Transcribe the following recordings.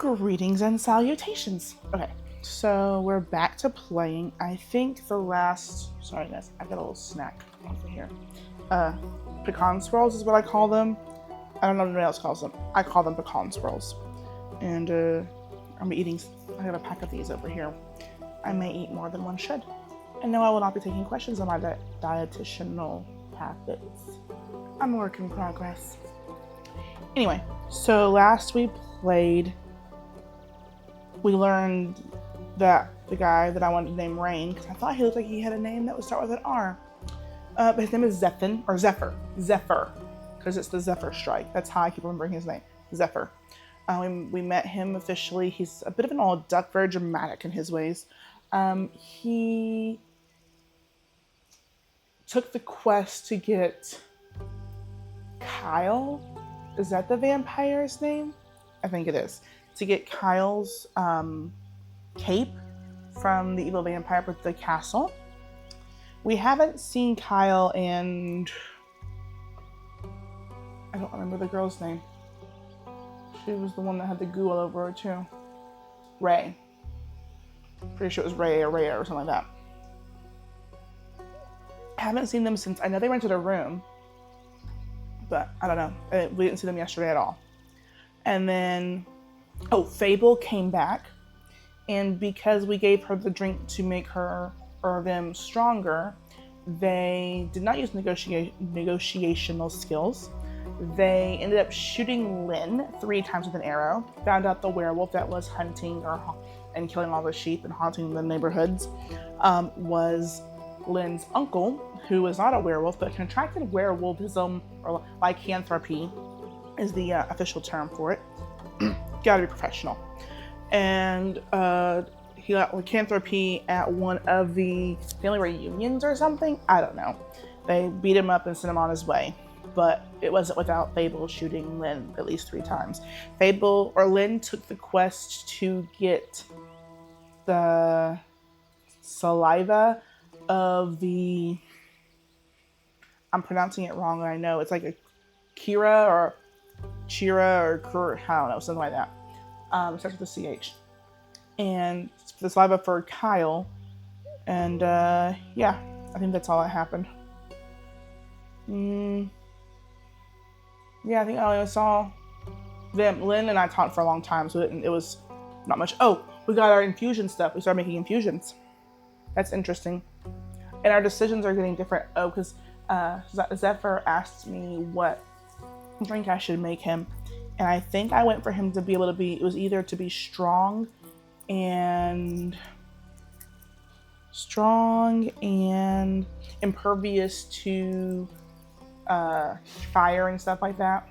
Greetings and salutations. Okay, so we're back to playing. I think the last, sorry guys, I got a little snack over here. Pecan swirls is what I call them. I don't know what anybody else calls them. I call them pecan swirls. And I'm eating, I got a pack of these over here. I may eat more than one should. And no, I will not be taking questions on my dietitianal habits. I'm a work in progress. Anyway, so last we played, we learned that the guy that I wanted to name Rain, because I thought he looked like he had a name that would start with an R. But his name is Zephyr, because it's the Zephyr strike. That's how I keep remembering his name, Zephyr. We met him officially. He's a bit of an old duck, very dramatic in his ways. He took the quest to get Kyle. Is that the vampire's name? I think it is. To get Kyle's cape from the evil vampire with the castle. We haven't seen Kyle and I don't remember the girl's name. She was the one that had the goo all over her too. Ray. Pretty sure it was Ray or Rhea or something like that. I haven't seen them since, I know they rented a room, but I don't know. We didn't see them yesterday at all. And then, Fable came back, and because we gave her the drink to make her or them stronger, they did not use negotiational skills. They ended up shooting Lynn 3 times with an arrow, found out the werewolf that was hunting and killing all the sheep and haunting the neighborhoods was Lynn's uncle, who was not a werewolf, but contracted werewolfism, or lycanthropy is the official term for it. Gotta be professional. And he got lycanthropy at one of the family reunions or something. I don't know. They beat him up and sent him on his way. But it wasn't without Fable shooting Lynn at least 3 times. Lynn took the quest to get the saliva of the, I'm pronouncing it wrong, I know. It's like a Kira or Chira or Kur, I don't know, something like that. It starts with a CH. And the saliva for Kyle. And yeah, I think that's all that happened. Yeah, I think I only saw them. Lynn and I talked for a long time, so it was not much. Oh, we got our infusion stuff. We started making infusions. That's interesting. And our decisions are getting different. Oh, because Zephyr asked me what drink I should make him. And I think I went for him to be able to be, it was either to be strong and impervious to fire and stuff like that,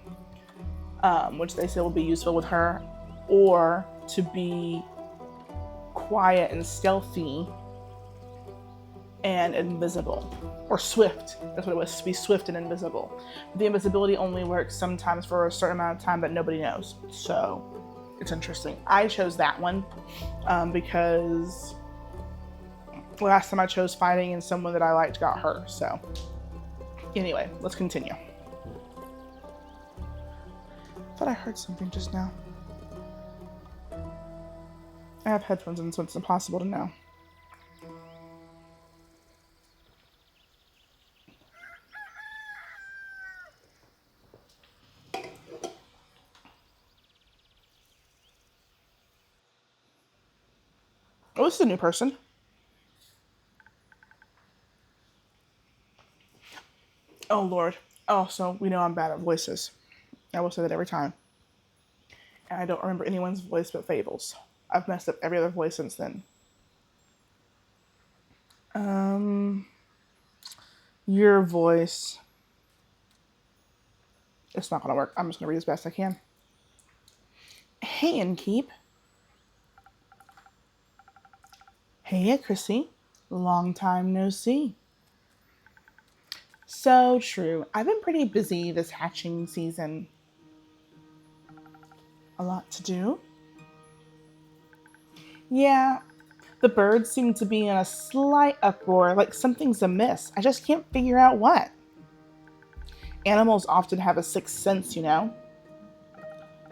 which they said will be useful with her, or to be quiet and stealthy and invisible, or swift. That's what it was, to be swift and invisible. The invisibility only works sometimes for a certain amount of time that nobody knows, so it's interesting. I chose that one because last time I chose fighting and someone that I liked got hurt, so anyway, let's continue. I thought I heard something just now. I have headphones in, so it's impossible to know. Oh, this is a new person. Oh, Lord. Oh, so we know I'm bad at voices. I will say that every time. And I don't remember anyone's voice but Fable's. I've messed up every other voice since then. Your voice. It's not going to work. I'm just going to read as best I can. Hey, Innkeep. Hey, Chrissy. Long time no see. So true. I've been pretty busy this hatching season. A lot to do. Yeah, the birds seem to be in a slight uproar, like something's amiss. I just can't figure out what. Animals often have a sixth sense, you know.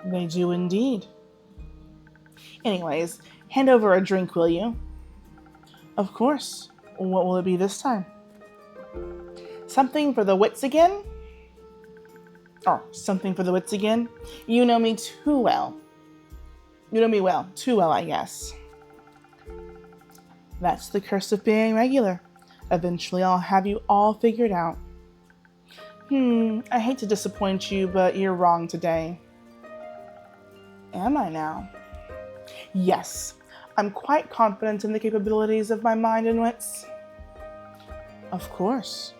They do indeed. Anyways, hand over a drink, will you? Of course. What will it be this time? Something for the wits again? Or something for the wits again? You know me too well. You know me well. Too well, I guess. That's the curse of being regular. Eventually I'll have you all figured out. I hate to disappoint you, but you're wrong today. Am I now? Yes, I'm quite confident in the capabilities of my mind and wits. Of course.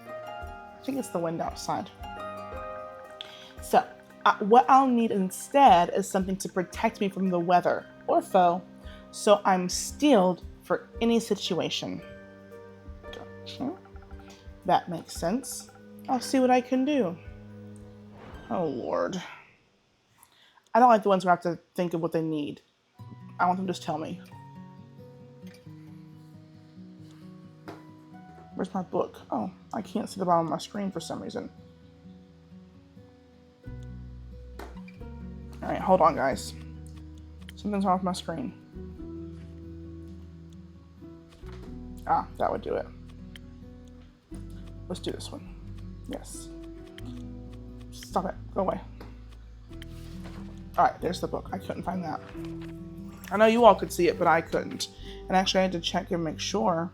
I think it's the wind outside. So, what I'll need instead is something to protect me from the weather or foe, so I'm steeled for any situation. Gotcha. That makes sense. I'll see what I can do. Oh, Lord. I don't like the ones who have to think of what they need. I want them to just tell me. Where's my book? Oh, I can't see the bottom of my screen for some reason. Alright, hold on, guys. Something's wrong with my screen. Ah, that would do it. Let's do this one. Yes. Stop it. Go away. Alright, there's the book. I couldn't find that. I know you all could see it, but I couldn't. And actually, I had to check and make sure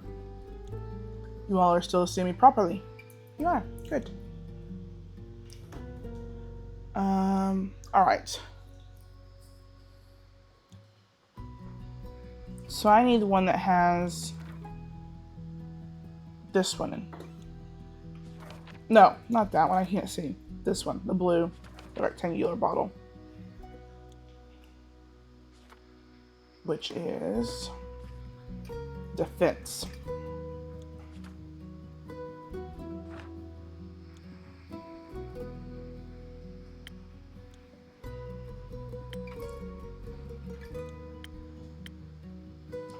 you all are still seeing me properly. You are. Good. Alright. So I need one that has this one in. No, not that one. I can't see. This one, the blue, the rectangular bottle. Which is defense.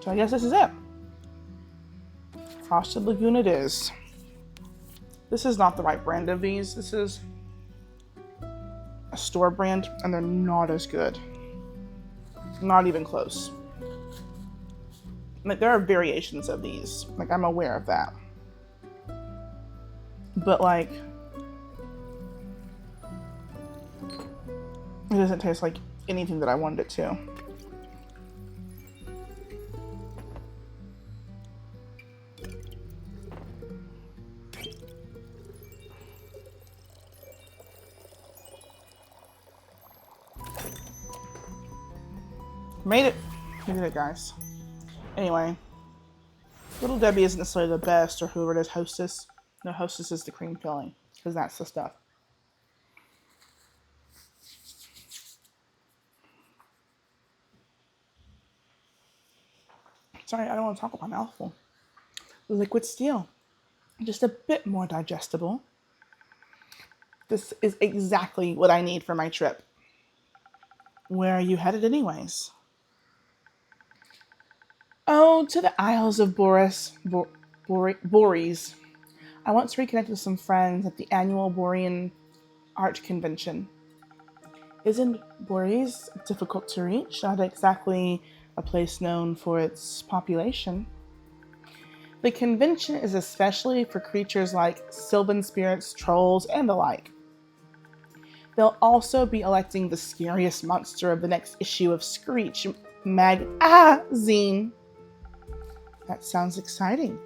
So I guess this is it. Frosted Lagoon it is. This is not the right brand of these. This is a store brand, and they're not as good. Not even close. Like, there are variations of these. Like, I'm aware of that. But, like, it doesn't taste like anything that I wanted it to. Made it. We did it, guys. Anyway, Little Debbie isn't necessarily the best, or whoever it is, Hostess. No, Hostess is the cream filling, because that's the stuff. Sorry, I don't want to talk about my mouthful. Liquid steel. Just a bit more digestible. This is exactly what I need for my trip. Where are you headed anyways? Oh, to the Isles of Boreas. I want to reconnect with some friends at the annual Borean Art Convention. Isn't Boreas difficult to reach? Not exactly a place known for its population. The convention is especially for creatures like sylvan spirits, trolls, and the like. They'll also be electing the scariest monster of the next issue of Screech Magazine. That sounds exciting.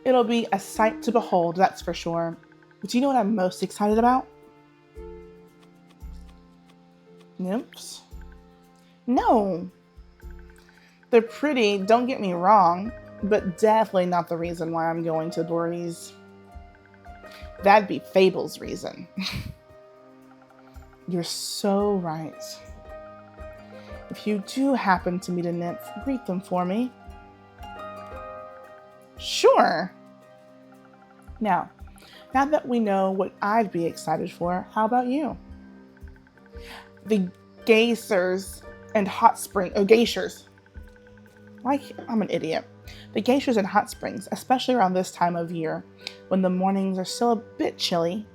It'll be a sight to behold, that's for sure. But do you know what I'm most excited about? Nymphs? No. They're pretty, don't get me wrong, but definitely not the reason why I'm going to Boreas. That'd be Fable's reason. You're so right. If you do happen to meet a nymph, greet them for me. Sure. Now that we know what I'd be excited for, how about you? The geysers and hot geysers. I'm an idiot. The geysers and hot springs, especially around this time of year, when the mornings are still a bit chilly,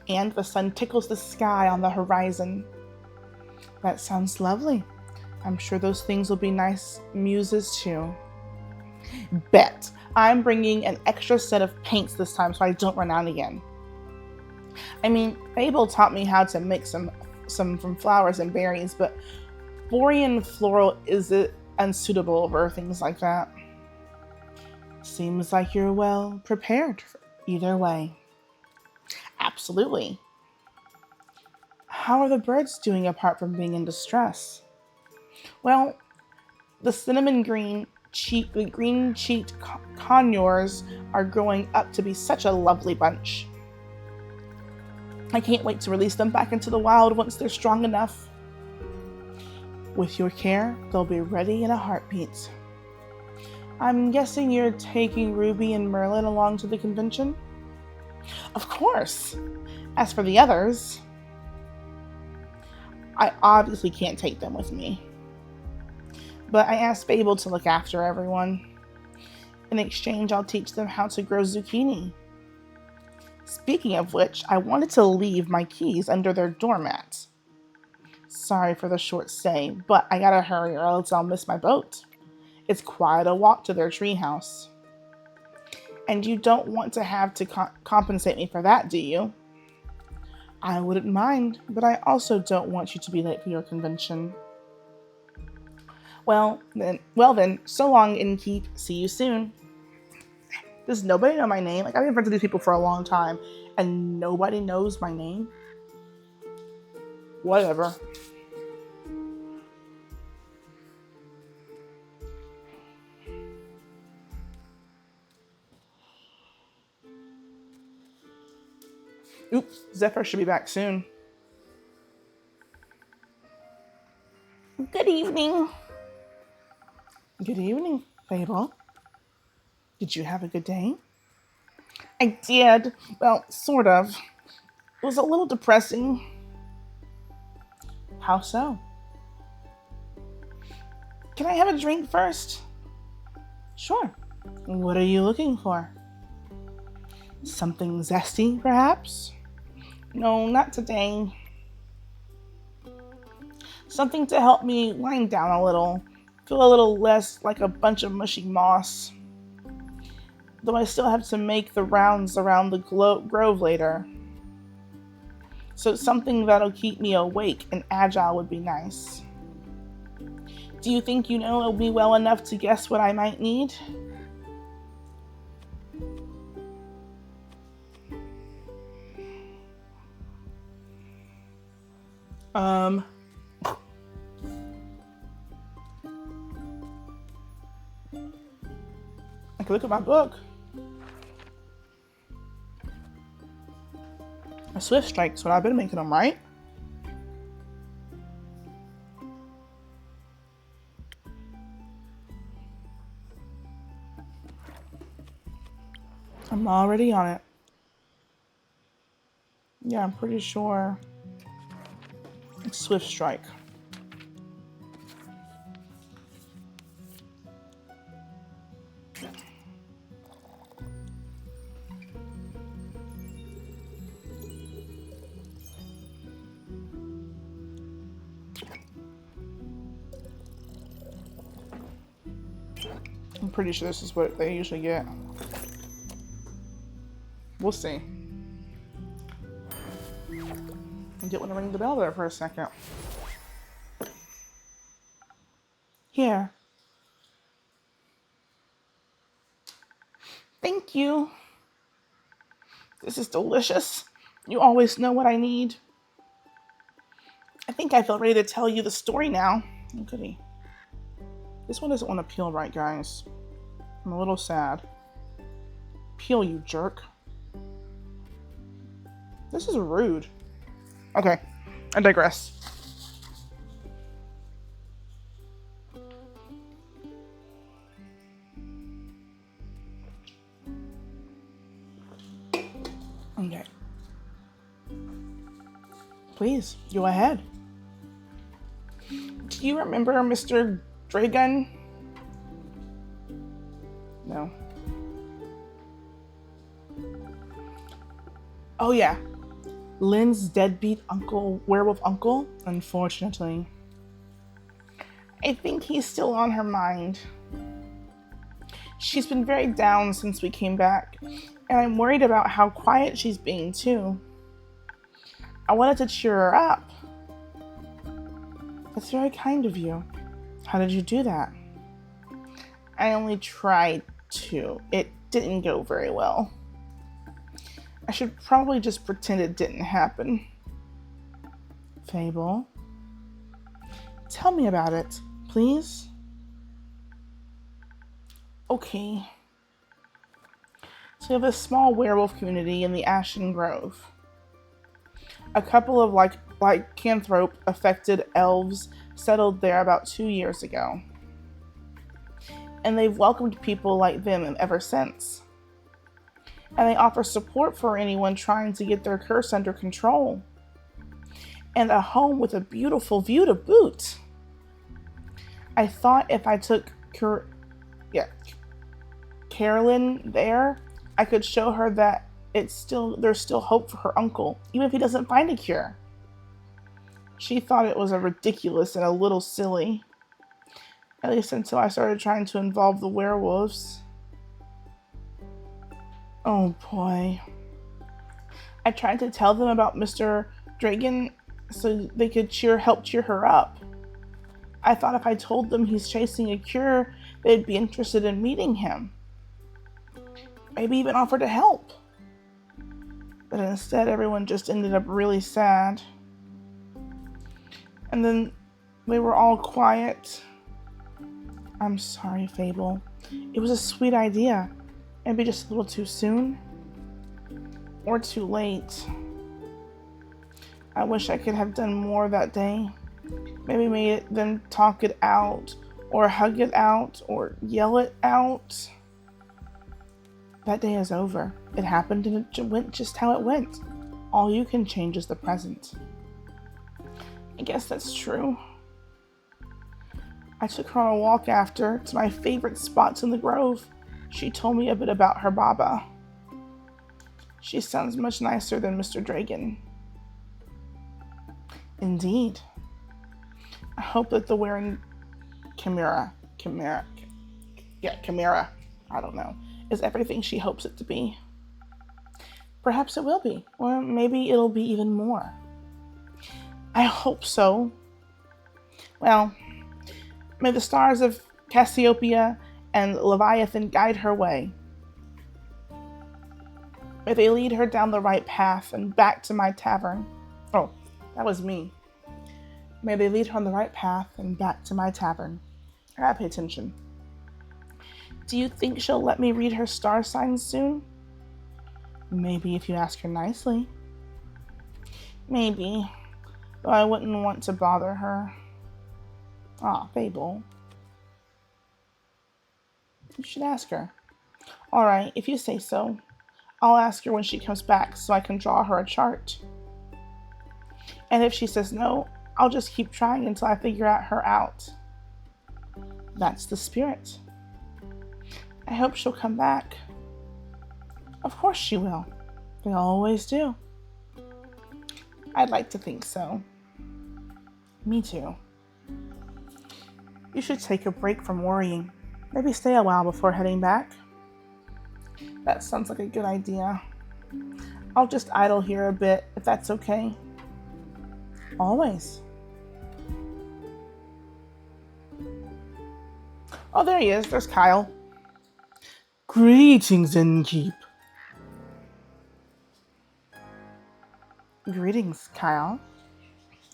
and the sun tickles the sky on the horizon. That sounds lovely. I'm sure those things will be nice muses too. Bet. I'm bringing an extra set of paints this time so I don't run out again. I mean, Fable taught me how to make some from flowers and berries, but Borean floral is unsuitable for things like that. Seems like you're well prepared for either way. Absolutely. How are the birds doing apart from being in distress? Well, the cinnamon the green-cheeked conures are growing up to be such a lovely bunch. I can't wait to release them back into the wild once they're strong enough. With your care, they'll be ready in a heartbeat. I'm guessing you're taking Ruby and Merlin along to the convention? Of course! As for the others, I obviously can't take them with me. But I asked Fable to look after everyone. In exchange, I'll teach them how to grow zucchini. Speaking of which, I wanted to leave my keys under their doormat. Sorry for the short stay, but I gotta hurry or else I'll miss my boat. It's quite a walk to their treehouse. And you don't want to have to compensate me for that, do you? I wouldn't mind, but I also don't want you to be late for your convention. Well then, so long, Innkeep. See you soon. Does nobody know my name? Like, I've been friends with these people for a long time, and nobody knows my name? Whatever. Oops, Zephyr should be back soon. Good evening. Good evening, Fable. Did you have a good day? I did. Well, sort of. It was a little depressing. How so? Can I have a drink first? Sure. What are you looking for? Something zesty, perhaps? No, not today. Something to help me wind down a little. Feel a little less like a bunch of mushy moss. Though I still have to make the rounds around the grove later. So something that'll keep me awake and agile would be nice. Do you think you know me well enough to guess what I might need? I can look at my book. A swift strike's what I've been making them, right? I'm already on it. Yeah, I'm pretty sure it's Swift Strike. I'm pretty sure this is what they usually get. We'll see. I didn't want to ring the bell there for a second. Here. Thank you. This is delicious. You always know what I need. I think I feel ready to tell you the story now. Oh, goody. This one doesn't want to peel right, guys. I'm a little sad. Peel, you jerk. This is rude. Okay, I digress. Okay. Please, go ahead. Do you remember Mr. Dragon? No. Oh yeah. Lynn's deadbeat uncle, werewolf uncle? Unfortunately. I think he's still on her mind. She's been very down since we came back, and I'm worried about how quiet she's being, too. I wanted to cheer her up. That's very kind of you. How did you do that? I only tried to. It didn't go very well. I should probably just pretend it didn't happen. Fable? Tell me about it, please. Okay. So we have a small werewolf community in the Ashen Grove. A couple of lycanthrope affected elves settled there about 2 years ago. And they've welcomed people like them ever since. And they offer support for anyone trying to get their curse under control. And a home with a beautiful view to boot. I thought if I took Carolyn there, I could show her that there's still hope for her uncle, even if he doesn't find a cure. She thought it was ridiculous and a little silly. At least until I started trying to involve the werewolves. Oh boy. I tried to tell them about Mr. Dragon so they could help cheer her up. I thought if I told them he's chasing a cure, they'd be interested in meeting him. Maybe even offer to help. But instead, everyone just ended up really sad. And then they were all quiet. I'm sorry, Fable. It was a sweet idea. Maybe just a little too soon. Or too late. I wish I could have done more that day. Maybe made them talk it out, or hug it out, or yell it out. That day is over. It happened and it went just how it went. All you can change is the present. I guess that's true. I took her on a walk after to my favorite spots in the grove. She told me a bit about her Baba. She sounds much nicer than Mr. Dragon. Indeed. I hope that the wearing chimera, I don't know, is everything she hopes it to be. Perhaps it will be, or maybe it'll be even more. I hope so. Well, may the stars of Cassiopeia and Leviathan guide her way. May they lead her down the right path and back to my tavern. Oh, that was me. May they lead her on the right path and back to my tavern. I gotta pay attention. Do you think she'll let me read her star signs soon? Maybe if you ask her nicely. Maybe, though I wouldn't want to bother her. Ah, Fable. You should ask her. Alright, if you say so. I'll ask her when she comes back so I can draw her a chart. And if she says no, I'll just keep trying until I figure her out. That's the spirit. I hope she'll come back. Of course she will. They always do. I'd like to think so. Me too. You should take a break from worrying. Maybe stay a while before heading back. That sounds like a good idea. I'll just idle here a bit, if that's okay. Always. Oh, there he is. There's Kyle. Greetings, Innkeep. Greetings, Kyle.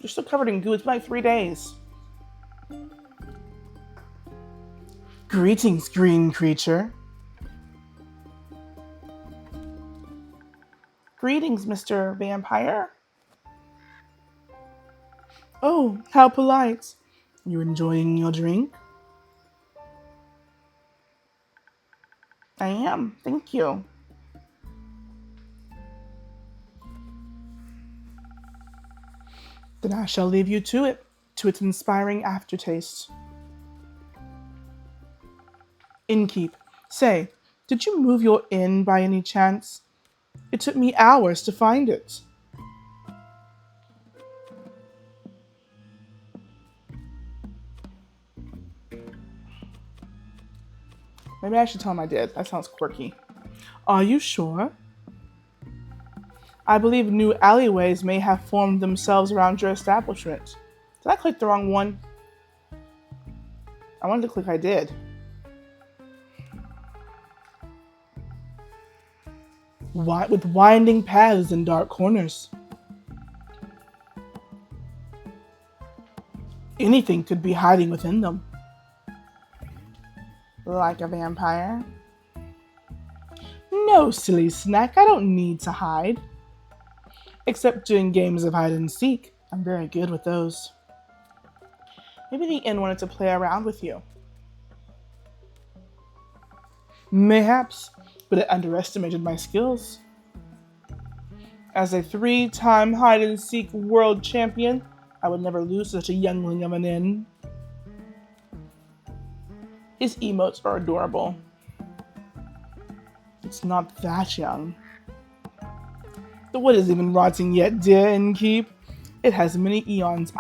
You're still covered in goo. It's been like 3 days. Greetings, green creature. Greetings, Mr. Vampire. Oh, how polite. You enjoying your drink? I am, thank you. Then I shall leave you to its inspiring aftertaste. Innkeep, say, did you move your inn by any chance? It took me hours to find it. Maybe I should tell him I did. That sounds quirky. Are you sure? I believe new alleyways may have formed themselves around your establishment. Did I click the wrong one? I wanted to click I did. With winding paths and dark corners. Anything could be hiding within them. Like a vampire? No, silly snack, I don't need to hide. Except during games of hide and seek. I'm very good with those. Maybe the inn wanted to play around with you. Mayhaps, but it underestimated my skills. As a 3-time hide and seek world champion, I would never lose such a youngling of an inn. His emotes are adorable. It's not that young. The wood isn't even rotting yet, dear innkeep. It has many eons.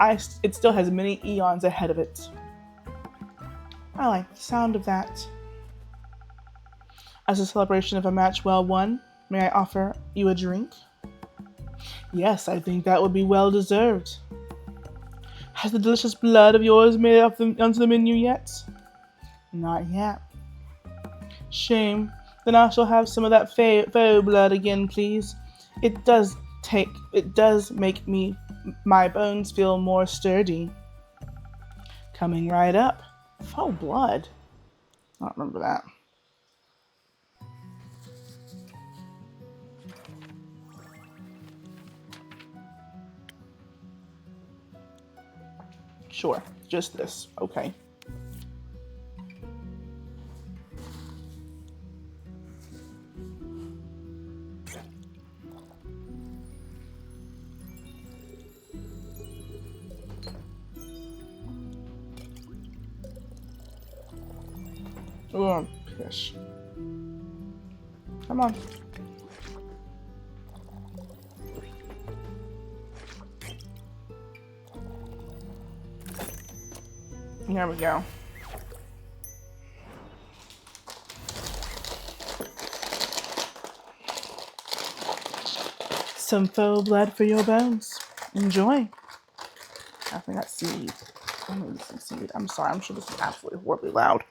It still has many eons ahead of it. I like the sound of that. As a celebration of a match well won, may I offer you a drink? Yes, I think that would be well deserved. Has the delicious blood of yours made it onto the menu yet? Not yet. Shame. Then I shall have some of that faux blood again, please. It does make my bones feel more sturdy. Coming right up. Faux blood. I don't remember that. Sure, just this. Okay. Oh, pish. Come on. There we go. Some faux blood for your bones. Enjoy. I think that's seaweed. I need some seaweed. I'm sorry. I'm sure this is absolutely horribly loud.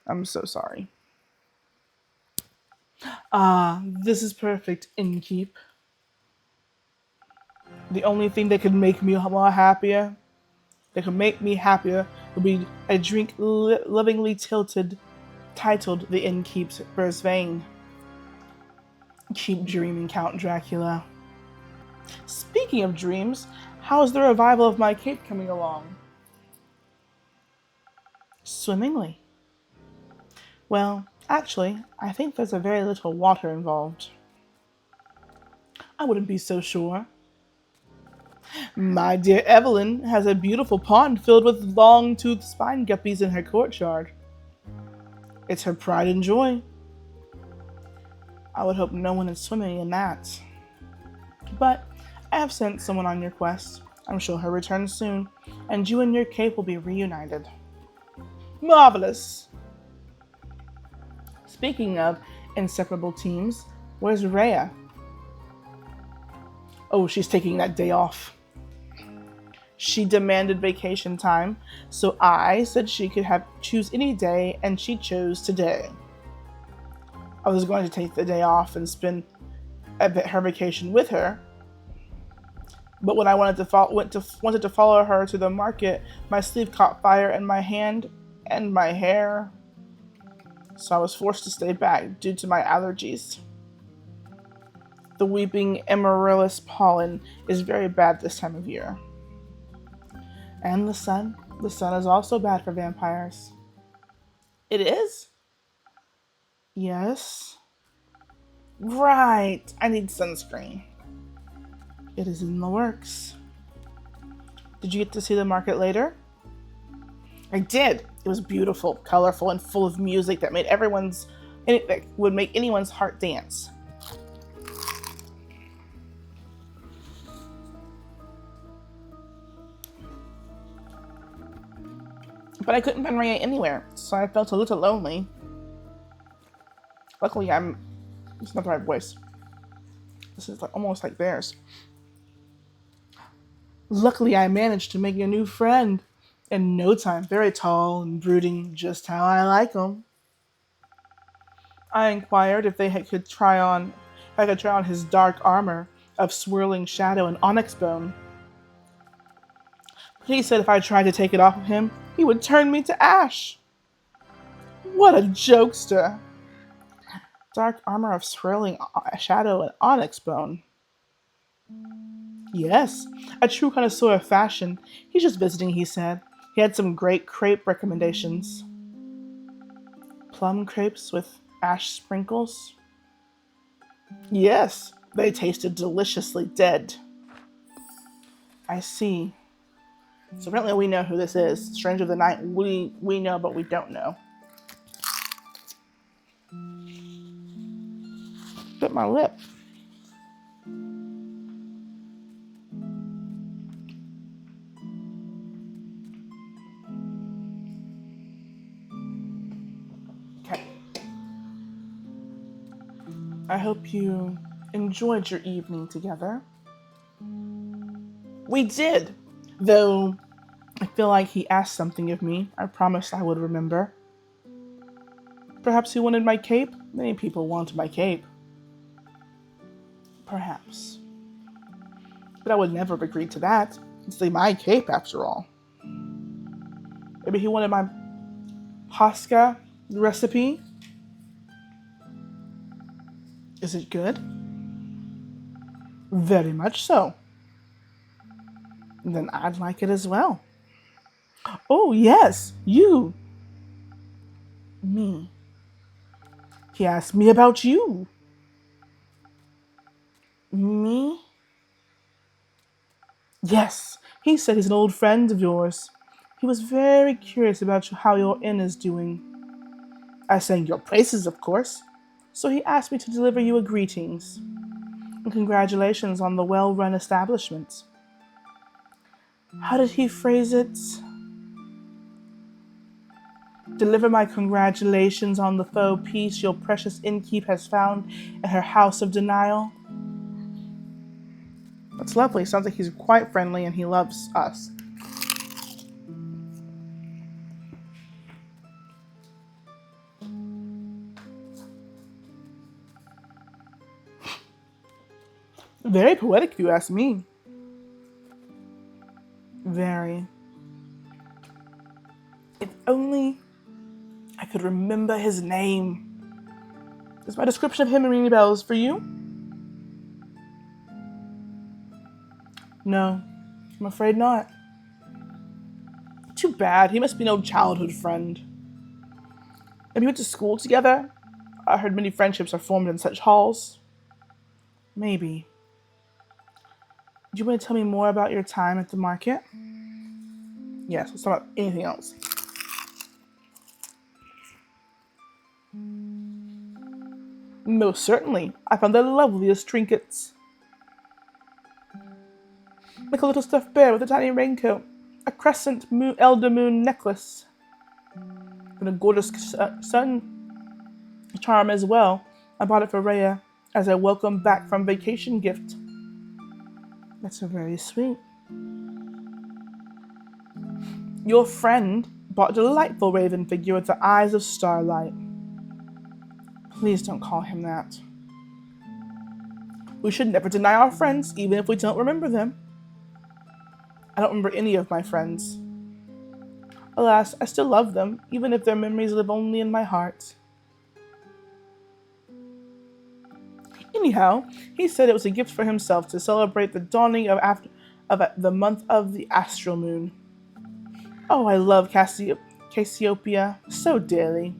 I'm so sorry. Ah, this is perfect, innkeep. The only thing that could make me more happier, that could make me happier, would be a drink lovingly titled The Innkeep's First Vein. Keep dreaming, Count Dracula. Speaking of dreams, how's the revival of my cape coming along? Swimmingly. Well, actually, I think there's a very little water involved. I wouldn't be so sure. My dear Evelyn has a beautiful pond filled with long-toothed spine guppies in her courtyard. It's her pride and joy. I would hope no one is swimming in that. But I have sent someone on your quest. I'm sure he'll return soon, and you and your cape will be reunited. Marvelous! Speaking of inseparable teams, where's Rhea? Oh, she's taking that day off. She demanded vacation time, so I said she could choose any day, and she chose today. I was going to take the day off and spend her vacation with her, but when I wanted to follow her to the market, my sleeve caught fire in my hand and my hair, so I was forced to stay back due to my allergies. The weeping amaryllis pollen is very bad this time of year. And the sun is also bad for vampires. It is? Yes. Right, I need sunscreen. It is in the works. Did you get to see the market later? I did. It was beautiful, colorful, and full of music that would make anyone's heart dance. But I couldn't find Rhea anywhere, so I felt a little lonely. Luckily, it's not the right voice. This is like almost like theirs. Luckily, I managed to make a new friend in no time. Very tall and brooding, just how I like 'em. I inquired if I could try on his dark armor of swirling shadow and onyx bone. But he said if I tried to take it off of him, he would turn me to ash. What a jokester! Dark armor of swirling shadow and onyx bone. Yes, a true connoisseur of fashion. He's just visiting, he said. He had some great crepe recommendations. Plum crepes with ash sprinkles? Yes, they tasted deliciously dead. I see. So apparently we know who this is. Stranger of the Night, we know, but we don't know. Bit my lip. Okay. I hope you enjoyed your evening together. We did, though I feel like he asked something of me. I promised I would remember. Perhaps he wanted my cape? Many people want my cape. Perhaps. But I would never have agreed to that. It's my cape, after all. Maybe he wanted my Pasca recipe? Is it good? Very much so. Then I'd like it as well. Oh, yes, you. Me. He asked me about you. Me? Yes, he said he's an old friend of yours. He was very curious about how your inn is doing. I sang your praises, of course. So he asked me to deliver you a greetings and congratulations on the well-run establishment. How did he phrase it? Deliver my congratulations on the faux peace your precious innkeep has found in her house of denial. That's lovely. Sounds like he's quite friendly and he loves us. Very poetic, if you ask me. Very. If only I could remember his name. Is my description of him ringing bells for you? No, I'm afraid not. Too bad. He must be an old childhood friend. Maybe we went to school together? I heard many friendships are formed in such halls. Maybe. Do you want to tell me more about your time at the market? Yes, let's talk about anything else. Most certainly. I found the loveliest trinkets. Like a little stuffed bear with a tiny raincoat, a crescent elder moon necklace, and a gorgeous sun charm as well. I bought it for Rhea as a welcome back from vacation gift. That's very sweet. Your friend bought a delightful raven figure with the eyes of starlight. Please don't call him that. We should never deny our friends, even if we don't remember them. I don't remember any of my friends. Alas, I still love them, even if their memories live only in my heart. Anyhow, he said it was a gift for himself to celebrate the dawning of the month of the astral moon. Oh, I love Cassiopeia so dearly.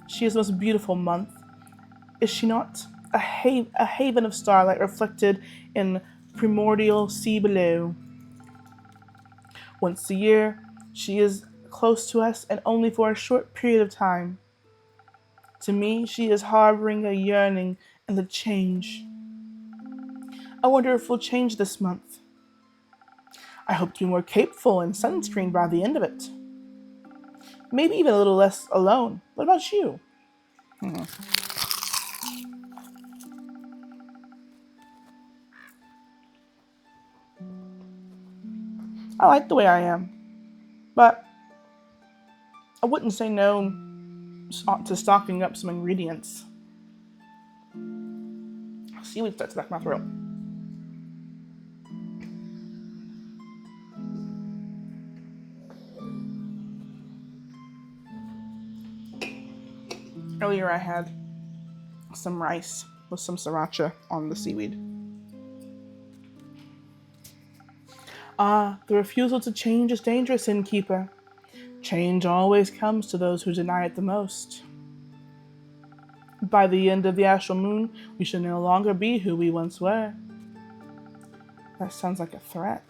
She is the most beautiful month. Is she not? A haven of starlight reflected in primordial sea below. Once a year, she is close to us and only for a short period of time. To me, she is harboring a yearning and a change. I wonder if we'll change this month. I hope to be more capeful and sunscreened by the end of it. Maybe even a little less alone. What about you? I like the way I am, but I wouldn't say no to stocking up some ingredients. Seaweed starts back my throat. Earlier I had some rice with some sriracha on the seaweed. The refusal to change is dangerous, innkeeper. Change always comes to those who deny it the most. By the end of the astral moon, we shall no longer be who we once were. That sounds like a threat.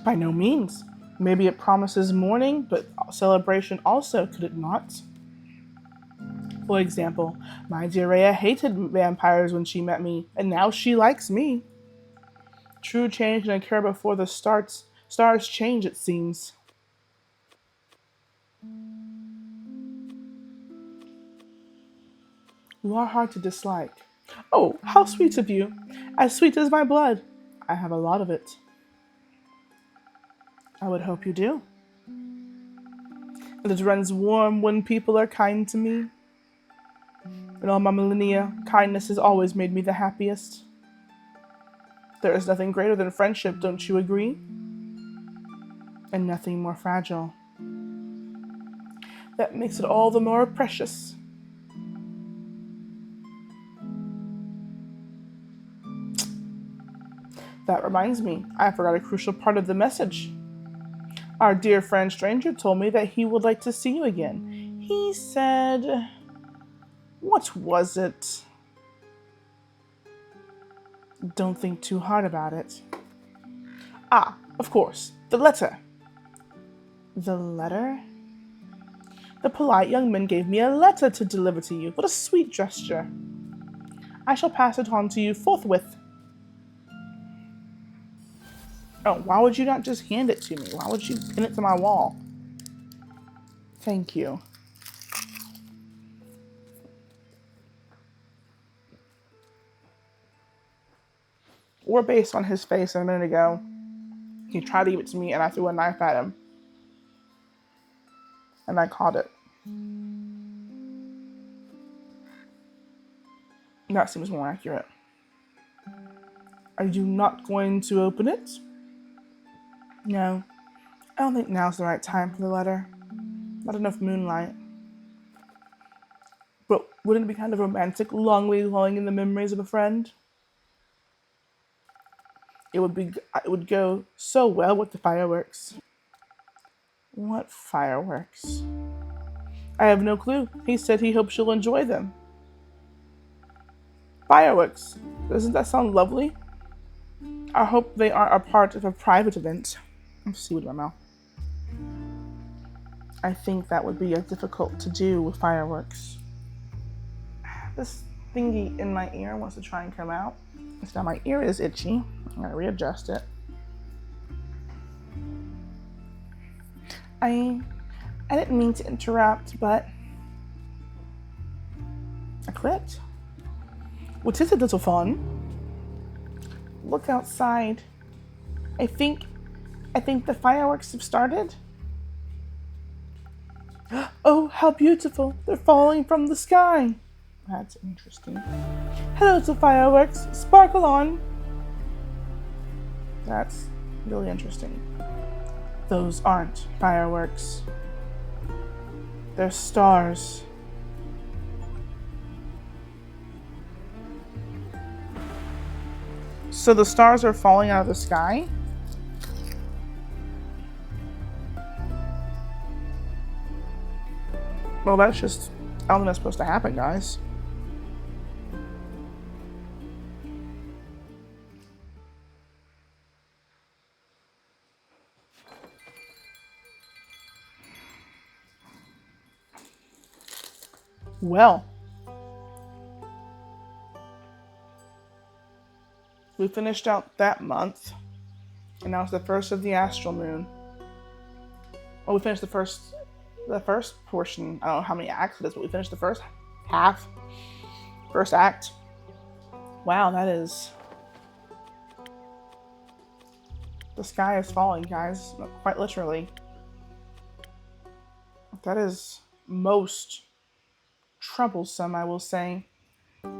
By no means. Maybe it promises mourning, but celebration also, could it not? For example, my dear Rhea hated vampires when she met me, and now she likes me. True change can occur before the stars change, it seems. You are hard to dislike. Oh, how sweet of you. As sweet as my blood. I have a lot of it. I would hope you do. And it runs warm when people are kind to me. In all my millennia, kindness has always made me the happiest. There is nothing greater than friendship, don't you agree? And nothing more fragile. That makes it all the more precious. That reminds me, I forgot a crucial part of the message. Our dear friend stranger told me that he would like to see you again. He said... What was it? Don't think too hard about it. Ah, of course, the letter. The letter? The polite young man gave me a letter to deliver to you. What a sweet gesture. I shall pass it on to you forthwith. Oh, why would you not just hand it to me? Why would you pin it to my wall? Thank you. Or based on his face a minute ago, he tried to give it to me and I threw a knife at him. And I caught it. That seems more accurate. Are you not going to open it? No. I don't think now's the right time for the letter. Not enough moonlight. But wouldn't it be kind of romantic, longly dwelling in the memories of a friend? It would go so well with the fireworks. What fireworks? I have no clue. He said he hopes you'll enjoy them. Fireworks. Doesn't that sound lovely? I hope they aren't a part of a private event. I'm seaweed in my mouth. I think that would be difficult to do with fireworks. This thingy in my ear wants to try and come out. So now my ear is itchy. I'm gonna readjust it. I didn't mean to interrupt, but I clicked. What is it, little fawn? Look outside. I think the fireworks have started. Oh, how beautiful. They're falling from the sky. That's interesting. Hello to fireworks. Sparkle on. That's really interesting. Those aren't fireworks. They're stars. So the stars are falling out of the sky? Well, that's just... I don't think that's supposed to happen, guys. Well, we finished out that month, and now it's the first of the astral moon. Well, we finished the first portion. I don't know how many acts it is, but we finished the first act. Wow, that is The sky is falling, guys, quite literally. That is most troublesome, I will say.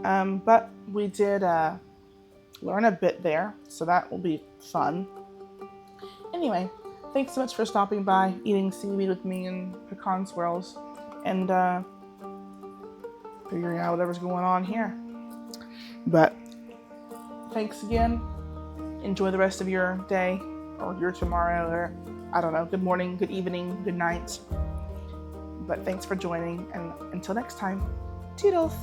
But we did learn a bit there, so that will be fun. Anyway, thanks so much for stopping by, eating seaweed with me in Pecan Swirls, and figuring out whatever's going on here. But thanks again. Enjoy the rest of your day, or your tomorrow, or I don't know, good morning, good evening, good night. But thanks for joining, and until next time, toodles!